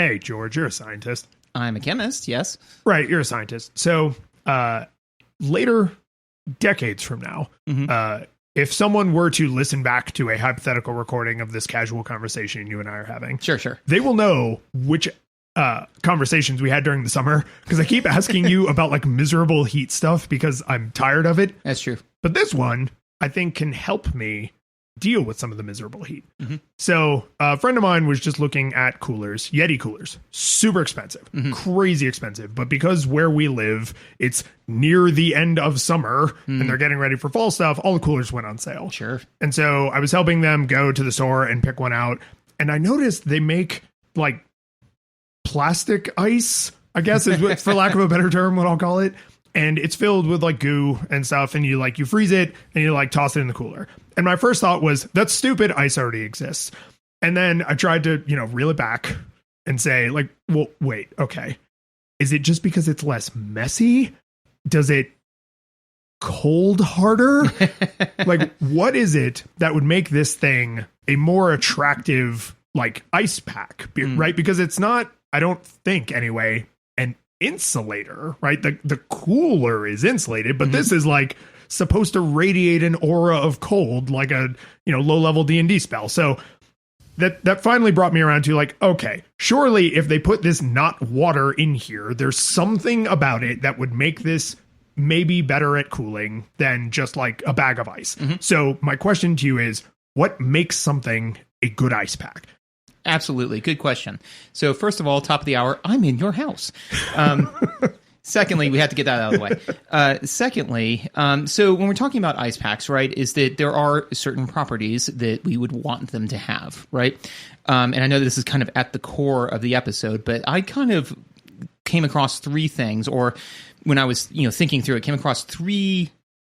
Hey, George, you're a scientist. I'm a chemist, yes. Right, you're a scientist. So later, decades from now, if someone were to listen back to a hypothetical recording of this casual conversation you and I are having, Sure. they will know which conversations we had during the summer, because I keep asking you about like miserable heat stuff because I'm tired of it. That's true. But this one, I think, can help me deal with some of the miserable heat. So a friend of mine was just looking at coolers, Yeti coolers, super expensive, crazy expensive. But because where we live, it's near the end of summer and they're getting ready for fall stuff, all the coolers went on sale. Sure. And so I was helping them go to the store and pick one out. And I noticed they make like plastic ice, I guess, is for lack of a better term, what I'll call it. And it's filled with like goo and stuff. And you freeze it and you like toss it in the cooler. And my first thought was, that's stupid. Ice already exists. And then I tried to, reel it back and say like, well, wait, okay. Is it just because it's less messy? Does it cold harder? Like, what is it that would make this thing a more attractive, like, ice pack, right? Because it's not, I don't think anyway, an insulator, right? The cooler is insulated, but this is like supposed to radiate an aura of cold, like a, low level D&D spell. So that finally brought me around to like, okay, surely if they put this not water in here, there's something about it that would make this maybe better at cooling than just like a bag of ice. So my question to you is, what makes something a good ice pack? Absolutely. Good question. So first of all, top of the hour, I'm in your house. Secondly, we have to get that out of the way. Secondly, so when we're talking about ice packs, right, is that there are certain properties that we would want them to have, right? And I know this is kind of at the core of the episode, but I kind of came across three things, or when I was, thinking through it, came across three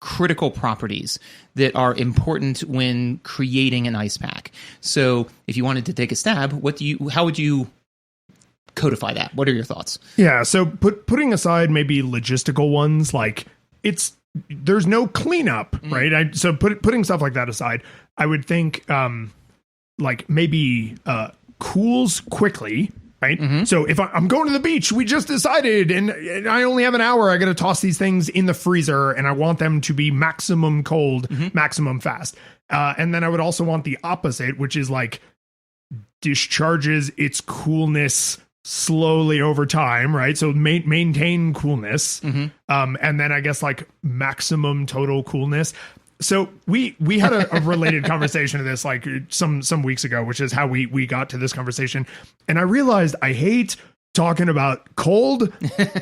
critical properties that are important when creating an ice pack. So if you wanted to take a stab, how would you codify that? What are your thoughts? Yeah, so putting aside maybe logistical ones, like there's no cleanup, right? So putting stuff like that aside, I would think like maybe cools quickly, right? So if I'm going to the beach, we just decided, and I only have an hour, I got to toss these things in the freezer, and I want them to be maximum cold, maximum fast. And then I would also want the opposite, which is like discharges its coolness slowly over time, right? So maintain coolness. And then I guess like maximum total coolness. So we had a related conversation to this like some weeks ago, which is how we got to this conversation. And I realized I hate talking about cold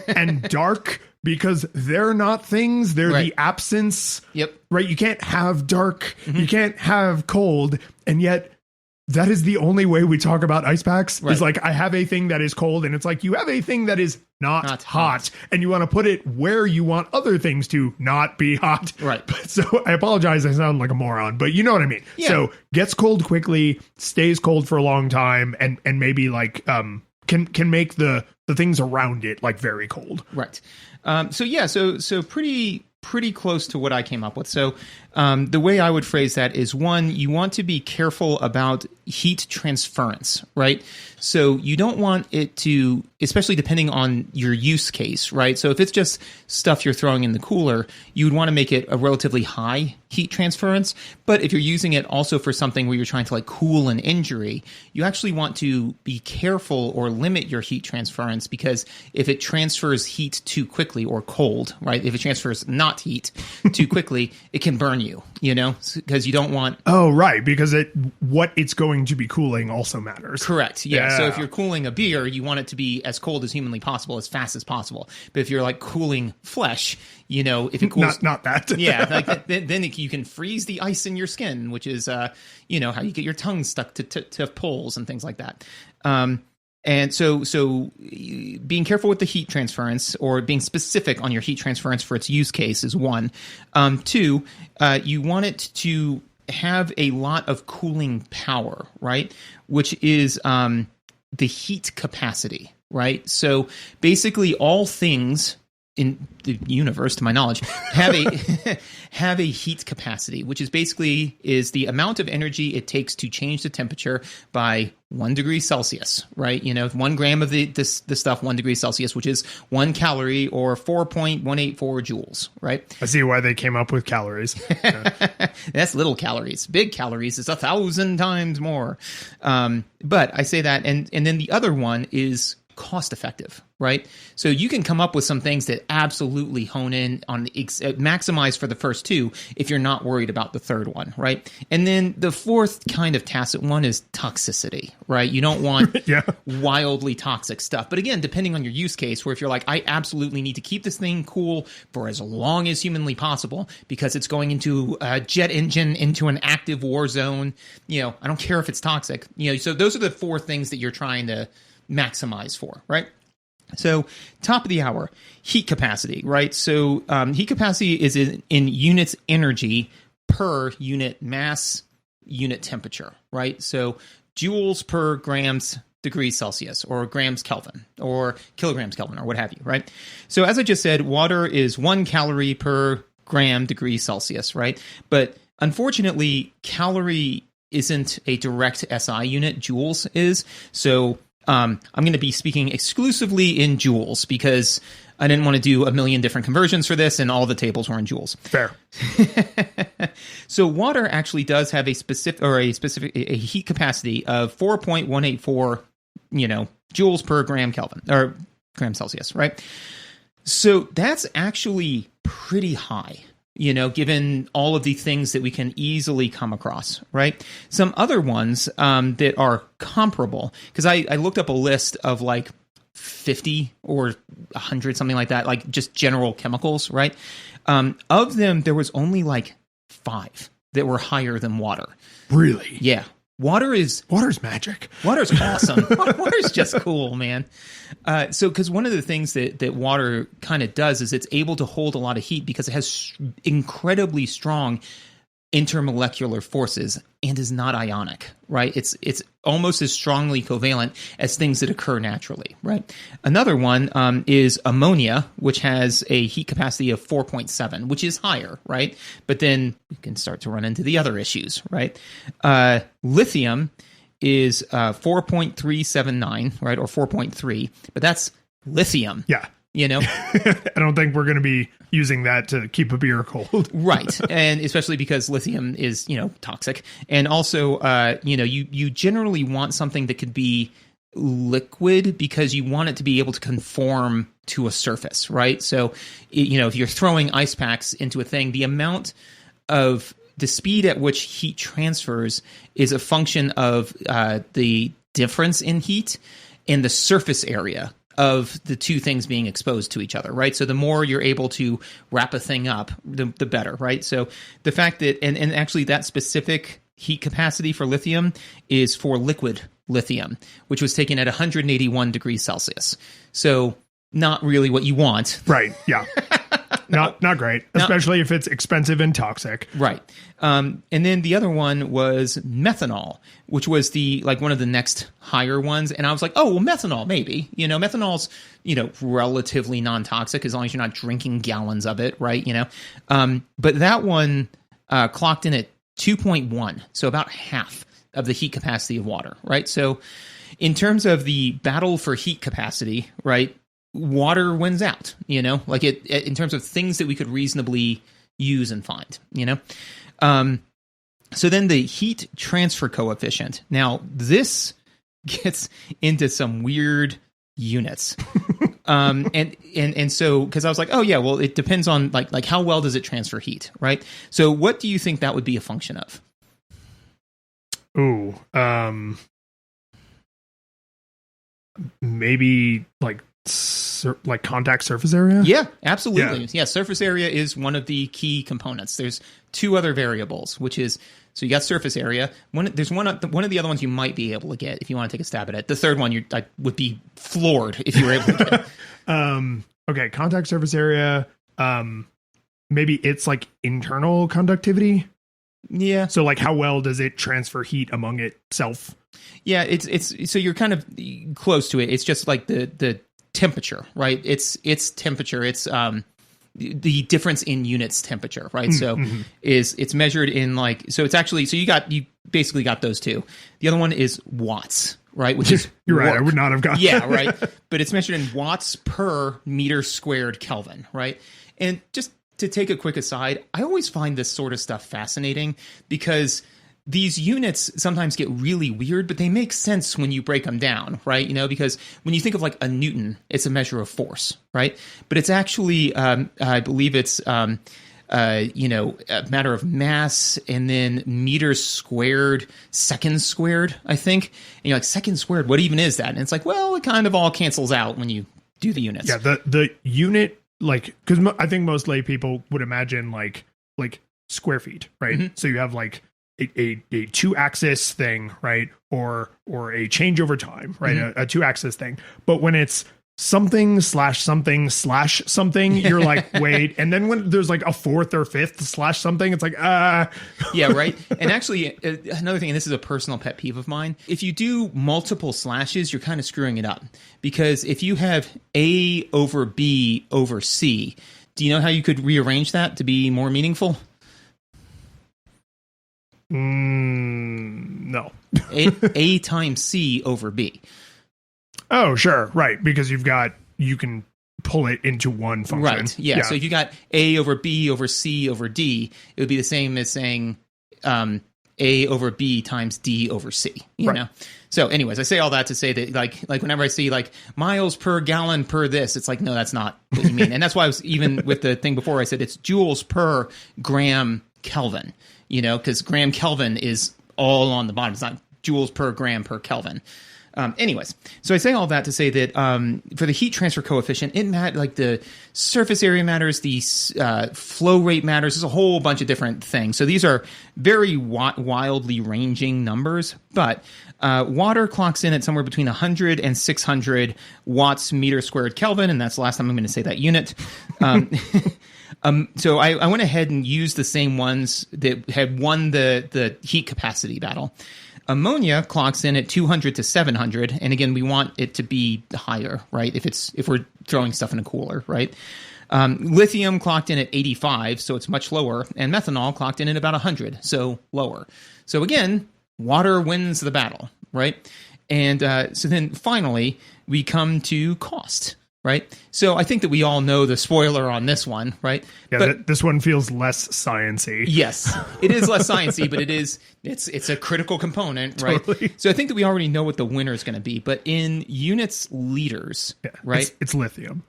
and dark because they're not things. They're the absence. Yep. Right. You can't have dark. You can't have cold. And yet that is the only way we talk about ice packs is like, I have a thing that is cold, and it's like, you have a thing that is not hot, and you want to put it where you want other things to not be hot. Right. So I apologize. I sound like a moron, but you know what I mean? Yeah. So gets cold quickly, stays cold for a long time, and maybe like, can make the things around it like very cold. Right. So pretty close to what I came up with. So the way I would phrase that is, one, you want to be careful about heat transference, right? So you don't want it to, especially depending on your use case, right? So if it's just stuff you're throwing in the cooler, you would want to make it a relatively high heat transference. But if you're using it also for something where you're trying to like cool an injury, you actually want to be careful or limit your heat transference, because if it transfers heat too quickly, or cold, right? If it transfers not heat too quickly, it can burn you, because you don't want... Oh, right. Because what it's going to be cooling also matters. Correct. Yeah. So if you're cooling a beer, you want it to be as cold as humanly possible, as fast as possible. But if you're like cooling flesh, if it cools... Not that. Yeah. Like then you can freeze the ice in your skin, which is, how you get your tongue stuck to poles and things like that. And so being careful with the heat transference, or being specific on your heat transference for its use case, is one. Two, you want it to have a lot of cooling power, right? Which is the heat capacity, right? So basically all things in the universe, to my knowledge, have a have a heat capacity, which is basically is the amount of energy it takes to change the temperature by 1 degree Celsius, right? 1 gram of the stuff, 1 degree Celsius, which is 1 calorie or 4.184 joules, right? I see why they came up with calories. That's little calories. Big calories is 1,000 times more. But I say that, and then the other one is cost effective, right? So you can come up with some things that absolutely hone in on maximize for the first two if you're not worried about the third one, right? And then the fourth kind of tacit one is toxicity, right? You don't want wildly toxic stuff. But again, depending on your use case, where if you're like, I absolutely need to keep this thing cool for as long as humanly possible because it's going into a jet engine into an active war zone, I don't care if it's toxic. So those are the four things that you're trying to maximize for, right? So top of the hour, heat capacity, right? So heat capacity is in units energy per unit mass, unit temperature, right? So joules per grams degrees Celsius or grams Kelvin or kilograms Kelvin or what have you, right? So as I just said, water is 1 calorie per gram degrees Celsius, right? But unfortunately, calorie isn't a direct SI unit, joules is. So I'm going to be speaking exclusively in joules because I didn't want to do a million different conversions for this, and all the tables were in joules. Fair. So water actually does have a heat capacity of 4.184, joules per gram Kelvin or gram Celsius, right? So that's actually pretty high. Given all of the things that we can easily come across, right? Some other ones that are comparable, because I looked up a list of like 50 or 100, something like that, like just general chemicals, right? Of them, there was only like 5 that were higher than water. Really? Yeah. Water's magic. Water's awesome. Water's just cool, man. Because one of the things that water kind of does is it's able to hold a lot of heat because it has incredibly strong intermolecular forces and is not ionic, right? It's almost as strongly covalent as things that occur naturally, right? Another one is ammonia, which has a heat capacity of 4.7, which is higher, right? But then we can start to run into the other issues, right? Lithium is 4.379, right? Or 4.3, but that's lithium. Yeah. I don't think we're going to be using that to keep a beer cold. Right. And especially because lithium is, toxic. And also, you generally want something that could be liquid because you want it to be able to conform to a surface, right? So, if you're throwing ice packs into a thing, the amount of the speed at which heat transfers is a function of the difference in heat and the surface area of the two things being exposed to each other, right? So the more you're able to wrap a thing up, the better, right? So the fact that, and actually that specific heat capacity for lithium is for liquid lithium, which was taken at 181 degrees Celsius. So not really what you want. Right, yeah. Not great, especially if it's expensive and toxic. Right. And then the other one was methanol, which was one of the next higher ones. And I was like, oh, well, methanol, maybe. Methanol's, relatively non-toxic as long as you're not drinking gallons of it, right? But that one clocked in at 2.1, so about half of the heat capacity of water, right? So in terms of the battle for heat capacity, right, water wins out, in terms of things that we could reasonably use and find, So then the heat transfer coefficient. Now this gets into some weird units. And so, because I was like, oh yeah, well, it depends on like how well does it transfer heat, right? So what do you think that would be a function of? Ooh, maybe like contact surface area? Yeah, absolutely. Yeah, surface area is one of the key components. There's 2 other variables, which is, so you got surface area. There's one of the other ones you might be able to get if you want to take a stab at it. The third one, I would be floored if you were able to get. Okay, contact surface area. Maybe it's like internal conductivity. Yeah. So like how well does it transfer heat among itself? Yeah, it's so you're kind of close to it. It's just like the temperature, right? It's temperature. It's the difference in units temperature, right? So it's measured in like, so it's actually, so you basically got those two. The other one is watts, right? Which is You're right. I would not have gotten yeah, right. But it's measured in watts per meter squared Kelvin, right? And just to take a quick aside, I always find this sort of stuff fascinating because these units sometimes get really weird, but they make sense when you break them down, right? You know, because when you think of like a Newton, it's a measure of force, right? But it's actually, I believe it's, a matter of mass and then meters squared, seconds squared, I think. And you're like, seconds squared, what even is that? And it's like, well, it kind of all cancels out when you do the units. Yeah, the unit, like, because I think most lay people would imagine like square feet, right? So you have like a 2-axis thing, right? Or a change over time, right? A 2-axis thing. But when it's something/something/something, you're like, wait. And then when there's like a 4th or 5th/something, it's like, Yeah, right. And actually, another thing, and this is a personal pet peeve of mine, if you do multiple slashes, you're kind of screwing it up. Because if you have A over B over C, do you know how you could rearrange that to be more meaningful? No. A times C over B. Oh, sure. Right. Because you can pull it into one function. Right. Yeah. So if you got A over B over C over D, it would be the same as saying A over B times D over C, you know? So anyways, I say all that to say that like whenever I see like miles per gallon per this, it's like, no, that's not what you mean. And that's why I was even with the thing before I said it's joules per gram Kelvin, you know, because gram Kelvin is all on the bottom. It's not joules per gram per Kelvin. Anyways, so I say all that to say that for the heat transfer coefficient, it matters, like the surface area matters, the flow rate matters. There's a whole bunch of different things. So these are very wildly ranging numbers, but water clocks in at somewhere between 100 and 600 watts meter squared Kelvin, and that's the last time I'm going to say that unit. So I went ahead and used the same ones that had won the heat capacity battle. Ammonia clocks in at 200 to 700, and again, we want it to be higher, right? If we're throwing stuff in a cooler, right? Lithium clocked in at 85, so it's much lower, and methanol clocked in at about 100, so lower. So again, water wins the battle, right? And so then finally, we come to cost. Right. So I think that we all know the spoiler on this one. Right. Yeah. But this one feels less sciencey. Yes, it is less sciencey, but it's a critical component. Right. Totally. So I think that we already know what the winner is going to be. But in units liters. Yeah, right. It's lithium.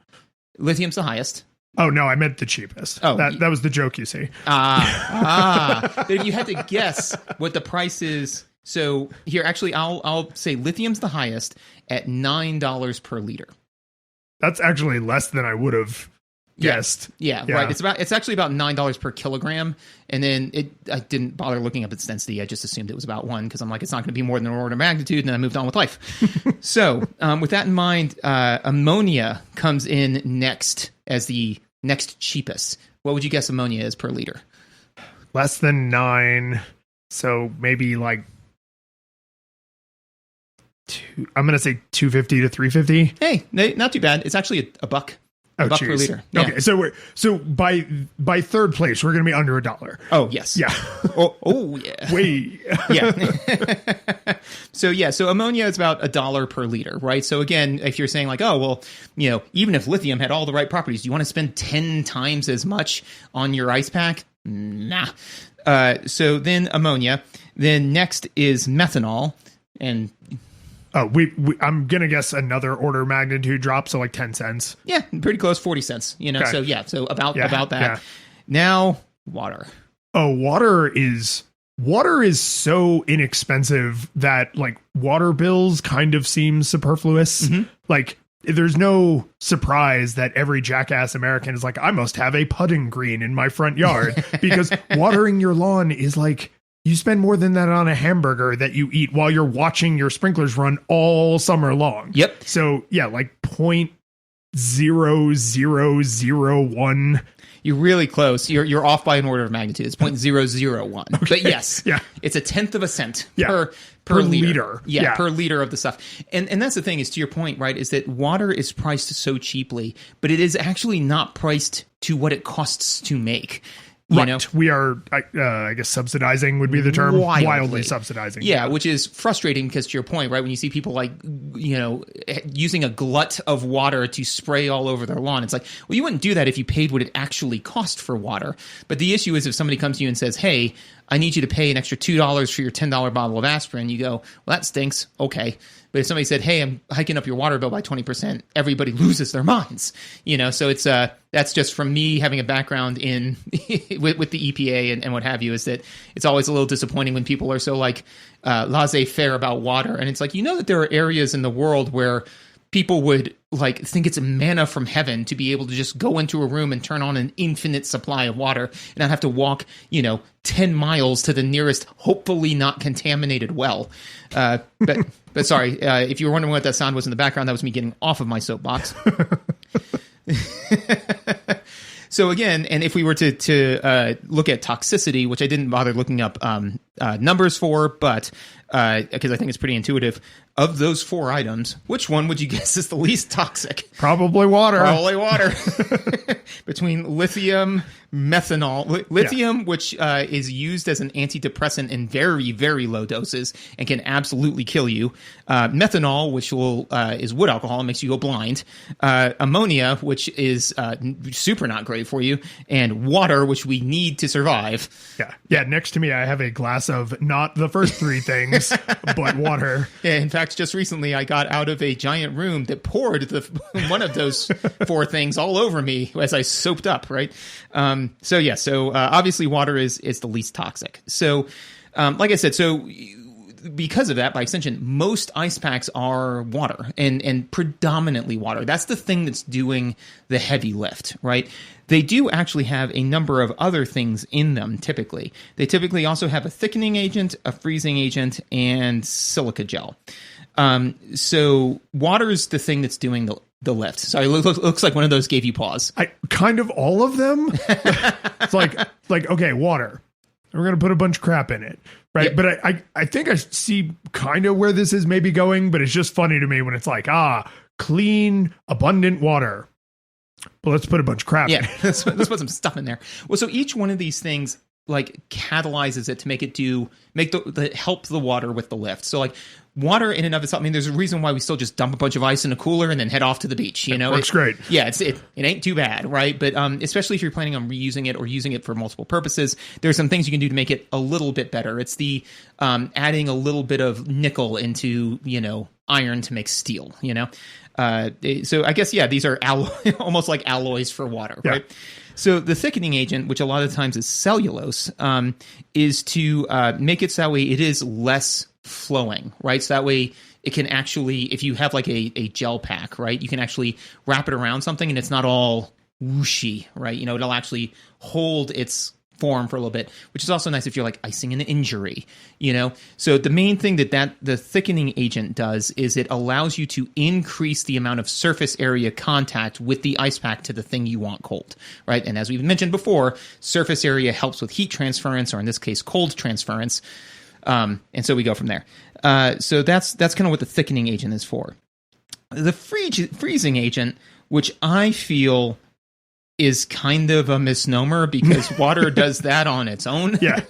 Lithium's the highest. Oh, no, I meant the cheapest. Oh, that was the joke, you see. But if you had to guess what the price is. So here, actually, I'll say lithium's the highest at $9 per liter. That's actually less than I would have guessed. Yeah, right. It's actually about $9 per kilogram. And then I didn't bother looking up its density. I just assumed it was about 1 because I'm like, it's not going to be more than an order of magnitude. And then I moved on with life. So with that in mind, ammonia comes in next as the next cheapest. What would you guess ammonia is per liter? Less than 9. So maybe like I'm going to say 250 to 350. Hey, not too bad. It's actually a buck. A buck per liter. Yeah. Okay, so by third place, we're going to be under $1. Oh, yes. Yeah. oh yeah. Way. Yeah. So ammonia is about $1 per liter, right? So again, if you're saying like, oh, well, you know, even if lithium had all the right properties, do you want to spend 10 times as much on your ice pack? Nah. So then ammonia. Then next is methanol. And oh, I'm going to guess another order of magnitude drop, so like 10 cents. Yeah, pretty close, 40 cents, you know. Okay. So about that. Yeah. Now, water. Oh, water is so inexpensive that like water bills kind of seem superfluous. Mm-hmm. Like there's no surprise that every jackass American is like, I must have a putting green in my front yard because watering your lawn is like, you spend more than that on a hamburger that you eat while you're watching your sprinklers run all summer long. Yep. So yeah, like 0.0001. You're really close. You're off by an order of magnitude. It's 0.001. Okay. But yes, yeah. It's a tenth of a cent Yeah. per liter. Yeah, Yeah, per liter of the stuff. And that's the thing, is to your point, right, is that water is priced so cheaply, but it is actually not priced to what it costs to make. You know? We are, I guess, subsidizing would be the term. Wildly subsidizing. Yeah, which is frustrating because, to your point, right, when you see people like, you know, using a glut of water to spray all over their lawn, it's like, well, you wouldn't do that if you paid what it actually cost for water. But the issue is if somebody comes to you and says, hey, I need you to pay an extra $2 for your $10 bottle of aspirin, you go, well, that stinks. Okay. But if somebody said, hey, I'm hiking up your water bill by 20%, everybody loses their minds. You know, so it's that's just from me having a background in with the EPA and what have you, is that it's always a little disappointing when people are so like laissez-faire about water. And it's like, you know, that there are areas in the world where people would like think it's manna from heaven to be able to just go into a room and turn on an infinite supply of water and not have to walk, you know, 10 miles to the nearest, hopefully not contaminated well. But sorry, if you were wondering what that sound was in the background, that was me getting off of my soapbox. So again, and if we were to look at toxicity, which I didn't bother looking up numbers for, but because I think it's pretty intuitive, of those 4 items, which one would you guess is the least toxic? Probably water. Probably water. Between lithium, methanol, lithium, which is used as an antidepressant in very, very low doses and can absolutely kill you. Methanol, which is wood alcohol and makes you go blind. Ammonia, which is super not great for you. And water, which we need to survive. Yeah. Next to me, I have a glass of not the first 3 things, but water. Yeah. In fact, just recently, I got out of a giant room that poured one of those 4 things all over me as I soaped up, right? So obviously water is the least toxic. So like I said, so because of that, by extension, most ice packs are water and predominantly water. That's the thing that's doing the heavy lift, right? They do actually have a number of other things in them, typically. They typically also have a thickening agent, a freezing agent, and silica gel. So water is the thing that's doing the lift. Sorry, looks like one of those gave you pause. Kind of all of them. It's like, okay, water. We're going to put a bunch of crap in it. Right. Yep. But I think I see kind of where this is maybe going, but it's just funny to me when it's like, clean, abundant water. Well, let's put a bunch of crap in it. let's put some stuff in there. Well, so each one of these things like catalyzes it to help the water with the lift. So like water in and of itself, I mean, there's a reason why we still just dump a bunch of ice in a cooler and then head off to the beach. You know, works great. Yeah, it ain't too bad, right? But especially if you're planning on reusing it or using it for multiple purposes, there's some things you can do to make it a little bit better. It's the adding a little bit of nickel into, you know, iron to make steel. You know, so I guess these are almost like alloys for water, right? So the thickening agent, which a lot of times is cellulose, is to make it so that way it is less flowing, right? So that way it can actually, if you have like a gel pack, right, you can actually wrap it around something and it's not all whooshy, right? You know, it'll actually hold its form for a little bit, which is also nice if you're like icing an injury, you know? So the main thing that the thickening agent does is it allows you to increase the amount of surface area contact with the ice pack to the thing you want cold, right? And as we've mentioned before, surface area helps with heat transference, or in this case, cold transference. And so we go from there. So that's kind of what the thickening agent is for. The freezing agent, which I feel is kind of a misnomer because water does that on its own. Yeah,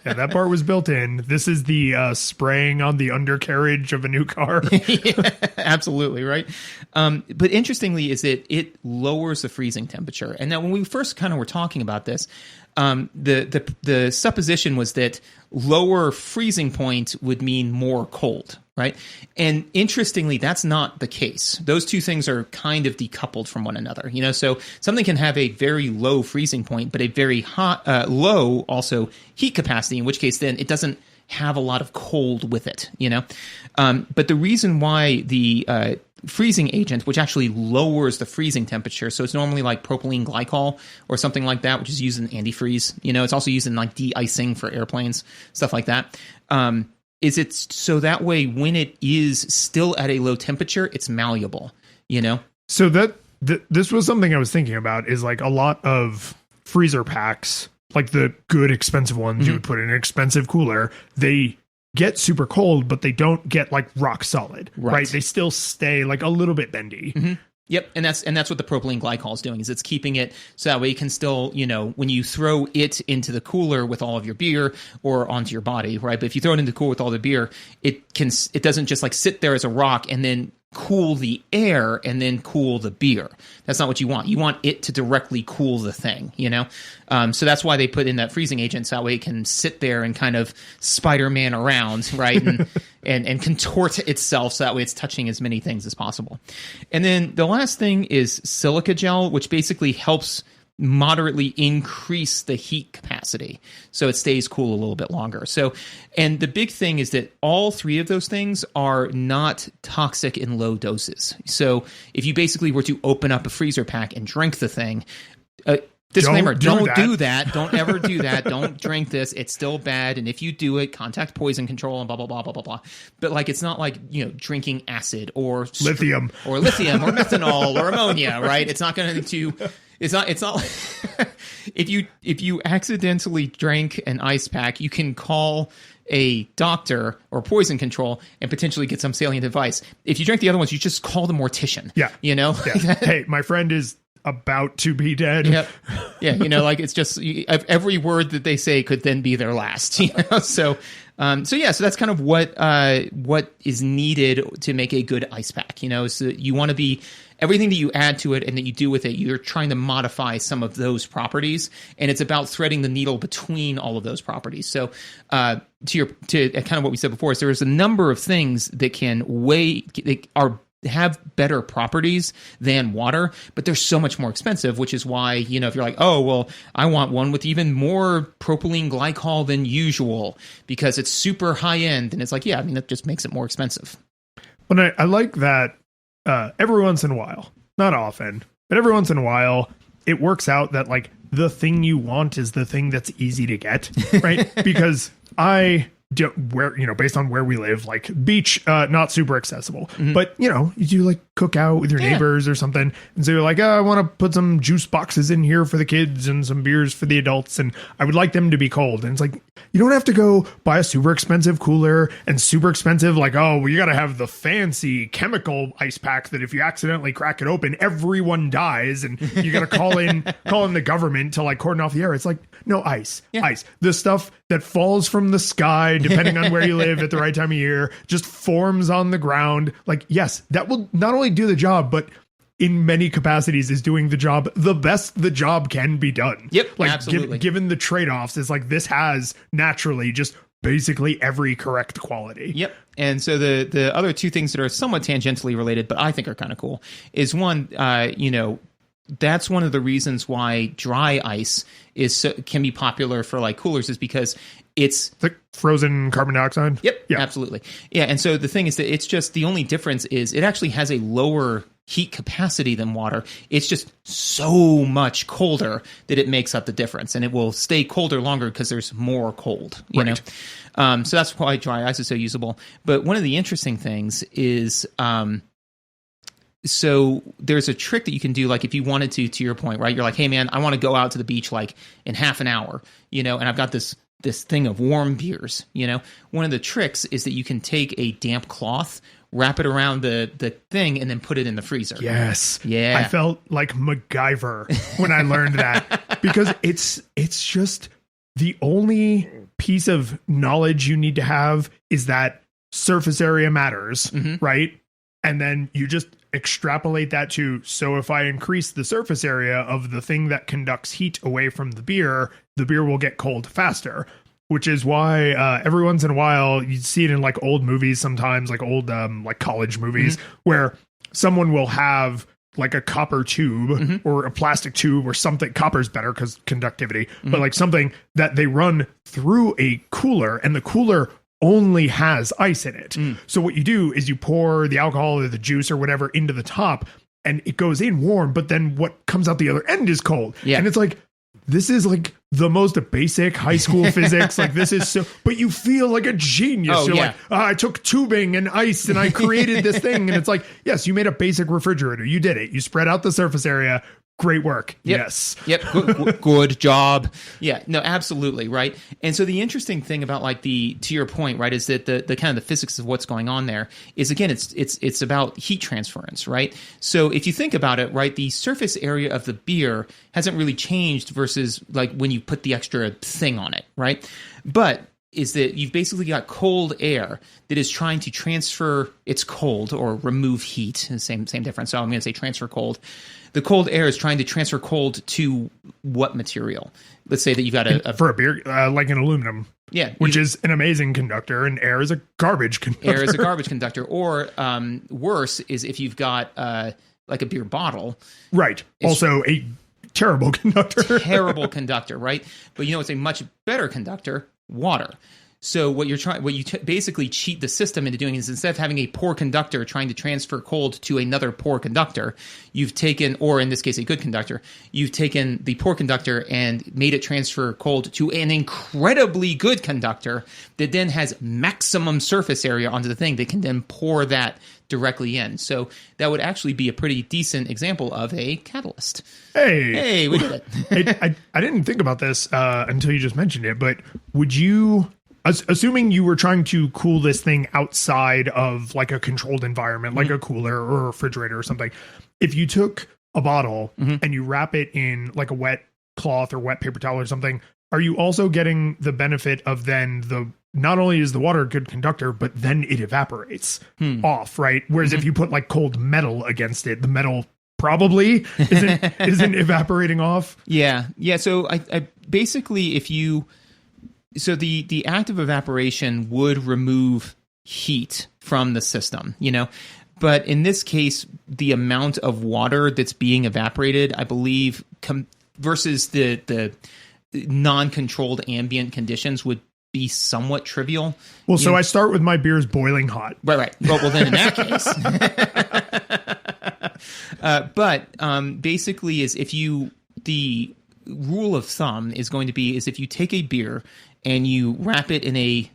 that part was built in. This is the spraying on the undercarriage of a new car. Yeah, absolutely, right? But interestingly is that it lowers the freezing temperature. And now when we first kind of were talking about this, the supposition was that lower freezing point would mean more cold, right? And interestingly, that's not the case. Those two things are kind of decoupled from one another, you know? So something can have a very low freezing point, but a very low also heat capacity, in which case then it doesn't have a lot of cold with it, you know? But the reason why the freezing agent, which actually lowers the freezing temperature, so it's normally like propylene glycol or something like that, which is used in antifreeze. You know, it's also used in like de-icing for airplanes, stuff like that. Is it so that way when it is still at a low temperature, it's malleable, you know? So this was something I was thinking about, is like a lot of freezer packs, like the good expensive ones you would put in an expensive cooler, they get super cold, but they don't get like rock solid, right? They still stay like a little bit bendy. Yep, and that's what the propylene glycol is doing, is it's keeping it so that way you can still, when you throw it into the cooler with all of your beer or onto your body, right? But if you throw it into the cooler with all the beer, it doesn't just like sit there as a rock and then cool the air and then cool the beer. That's not what you want. You want it to directly cool the thing, So that's why they put in that freezing agent, so that way it can sit there and kind of Spider-Man around, right? And contort itself so that way it's touching as many things as possible. And then the last thing is silica gel, which basically helps moderately increase the heat capacity so it stays cool a little bit longer. So, and the big thing is that all three of those things are not toxic in low doses. So if you basically were to open up a freezer pack and drink the thing, disclaimer, don't do that. Don't ever do that. Don't drink this. It's still bad. And if you do it, contact poison control and blah, blah, blah, blah, blah, blah. But like, it's not like, drinking acid or lithium or methanol or ammonia, right? It's not going to, it's not if you accidentally drank an ice pack, you can call a doctor or poison control and potentially get some salient advice. If you drink the other ones, you just call the mortician. Yeah. Hey, my friend is about to be dead. Yep. Yeah. Like it's just every word that they say could then be their last, So that's kind of what is needed to make a good ice pack, so you want to be everything that you add to it and that you do with it, you're trying to modify some of those properties, and it's about threading the needle between all of those properties. So, to kind of what we said before, is there's a number of things that have better properties than water, but they're so much more expensive, which is why, if you're like, oh, well, I want one with even more propylene glycol than usual because it's super high end. And it's like, that just makes it more expensive. But I like that every once in a while, not often, but every once in a while, it works out that like the thing you want is the thing that's easy to get, right? Because based on where we live, like beach, not super accessible, but you do like cook out with your neighbors or something. And so you're like, I want to put some juice boxes in here for the kids and some beers for the adults. And I would like them to be cold. And it's like, you don't have to go buy a super expensive cooler and super expensive, like, oh, well, you got to have the fancy chemical ice pack that if you accidentally crack it open, everyone dies. And you got to call in the government to like cordon off the air. It's like, no, ice. The stuff that falls from the sky, depending on where you live at the right time of year, just forms on the ground. Like, yes, that will not only do the job, but in many capacities is doing the job the best the job can be done. Yep, like, absolutely. Given the trade-offs, is like this has naturally just basically every correct quality. Yep. And so the other two things that are somewhat tangentially related, but I think are kind of cool, is one, that's one of the reasons why dry ice can be popular for like coolers, is because it's like frozen carbon dioxide. Yep. Yeah. Absolutely. Yeah. And so the thing is that it's just, the only difference is it actually has a lower heat capacity than water. It's just so much colder that it makes up the difference, and it will stay colder longer because there's more cold, you know? So that's why dry ice is so usable. But one of the interesting things is, so there's a trick that you can do, like if you wanted to your point, right? You're like, hey man, I want to go out to the beach like in half an hour, and I've got this thing of warm beers, One of the tricks is that you can take a damp cloth, wrap it around the thing, and then put it in the freezer. Yes. Yeah. I felt like MacGyver when I learned that, because it's just the only piece of knowledge you need to have is that surface area matters, right? And then you just extrapolate that to, so if I increase the surface area of the thing that conducts heat away from the beer will get cold faster. Which is why every once in a while you see it in like old movies, sometimes like old like college movies, where someone will have like a copper tube or a plastic tube or something. Copper's better because conductivity, but like something that they run through a cooler, and the cooler only has ice in it. So what you do is you pour the alcohol or the juice or whatever into the top, and it goes in warm, but then what comes out the other end is cold. Yeah. And it's like, this is like the most basic high school physics. Like this is so, but you feel like a genius. Oh, You're like, I took tubing and ice and I created this thing. And it's like, yes, you made a basic refrigerator. You did it. You spread out the surface area, great work. Yep. Yes. Yep. Good job. Yeah. No, absolutely. Right. And so the interesting thing about like to your point, right, is that the kind of the physics of what's going on there is, again, it's about heat transference, right? So if you think about it, right, the surface area of the beer hasn't really changed versus like when you put the extra thing on it, right? But is that you've basically got cold air that is trying to transfer its cold or remove heat. Same difference. So I'm going to say transfer cold. The cold air is trying to transfer cold to what material? Let's say that you've got for a beer, like an aluminum. Yeah. Which is an amazing conductor, and air is a garbage conductor. Air is a garbage conductor. Or worse is if you've got like a beer bottle. Right. Also a terrible conductor. Terrible conductor, right? But you know, it's a much better conductor. Water. So what you basically cheat the system into doing is, instead of having a poor conductor trying to transfer cold to another poor conductor, you've taken, or in this case a good conductor, you've taken the poor conductor and made it transfer cold to an incredibly good conductor that then has maximum surface area onto the thing that can then pour that directly in. So that would actually be a pretty decent example of a catalyst. Hey, we did it. I didn't think about this until you just mentioned it, but would you, assuming you were trying to cool this thing outside of like a controlled environment, like a cooler or a refrigerator or something, if you took a bottle and you wrap it in like a wet cloth or wet paper towel or something, are you also getting the benefit of then not only is the water a good conductor, but then it evaporates off, right? Whereas if you put like cold metal against it, the metal probably isn't evaporating off. Yeah. So I basically, the act of evaporation would remove heat from the system, you know, but in this case, the amount of water that's being evaporated, I believe, versus the non-controlled ambient conditions would be somewhat trivial. Well, so I start with my beers boiling hot. Right. Well, then in that case. But basically is the rule of thumb is going to be is if you take a beer and you wrap it in a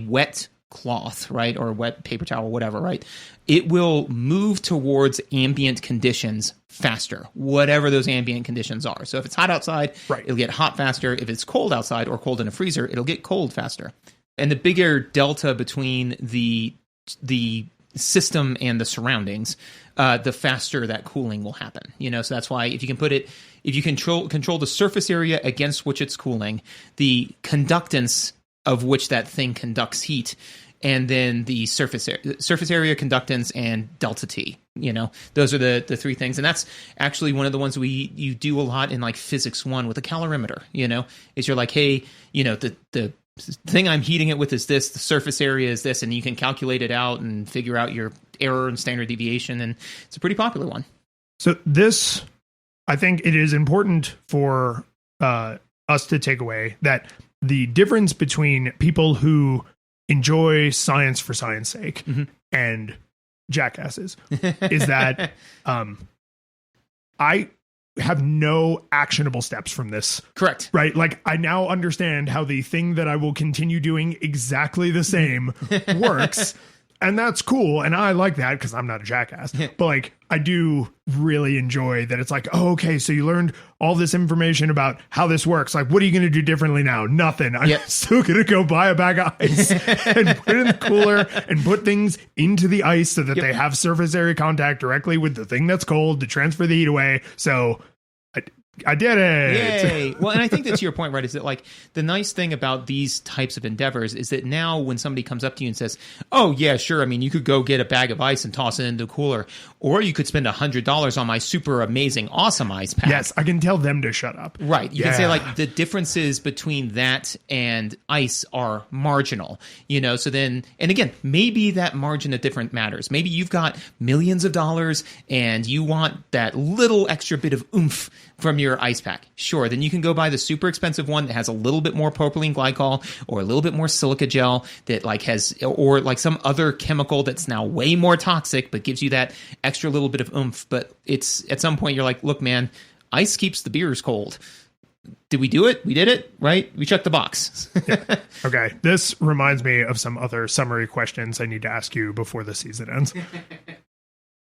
wet cloth, right, or a wet paper towel, or whatever, right, it will move towards ambient conditions faster, whatever those ambient conditions are. So if it's hot outside, it'll get hot faster. If it's cold outside or cold in a freezer, it'll get cold faster. And the bigger delta between the system and the surroundings, the faster that cooling will happen. You know, so that's why if you control the surface area against which it's cooling, the conductance of which that thing conducts heat, and then the surface area, conductance, and delta T. You know, those are the three things, and that's actually one of the ones you do a lot in like Physics 1 with a calorimeter. You know, is you're like, hey, you know, the thing I'm heating it with is this, the surface area is this, and you can calculate it out and figure out your error and standard deviation, and it's a pretty popular one. So this, I think it is important for us to take away that the difference between people who enjoy science for science sake and jackasses is that I have no actionable steps from this. Correct. Right? Like, I now understand how the thing that I will continue doing exactly the same works. And that's cool. And I like that because I'm not a jackass. But like, I do really enjoy that it's like, oh, okay, so you learned all this information about how this works. Like, what are you going to do differently now? Nothing. I'm still going to go buy a bag of ice and put it in the cooler and put things into the ice so that they have surface area contact directly with the thing that's cold to transfer the heat away. So I did it. Yay. Well, and I think that's your point, right? Is that like the nice thing about these types of endeavors is that now when somebody comes up to you and says, oh, yeah, sure. I mean, you could go get a bag of ice and toss it into a cooler, or you could spend $100 on my super amazing, awesome ice pack. Yes, I can tell them to shut up. Right. You can say like the differences between that and ice are marginal, you know? So then, and again, maybe that margin of difference matters. Maybe you've got millions of dollars and you want that little extra bit of oomph from your ice pack. Sure, then you can go buy the super expensive one that has a little bit more propylene glycol or a little bit more silica gel that like has, or like some other chemical that's now way more toxic but gives you that extra little bit of oomph. But it's at some point you're like, look, man, ice keeps the beers cold. Did we do it? We did it, right? We checked the box. Yeah. Okay. This reminds me of some other summary questions I need to ask you before the season ends.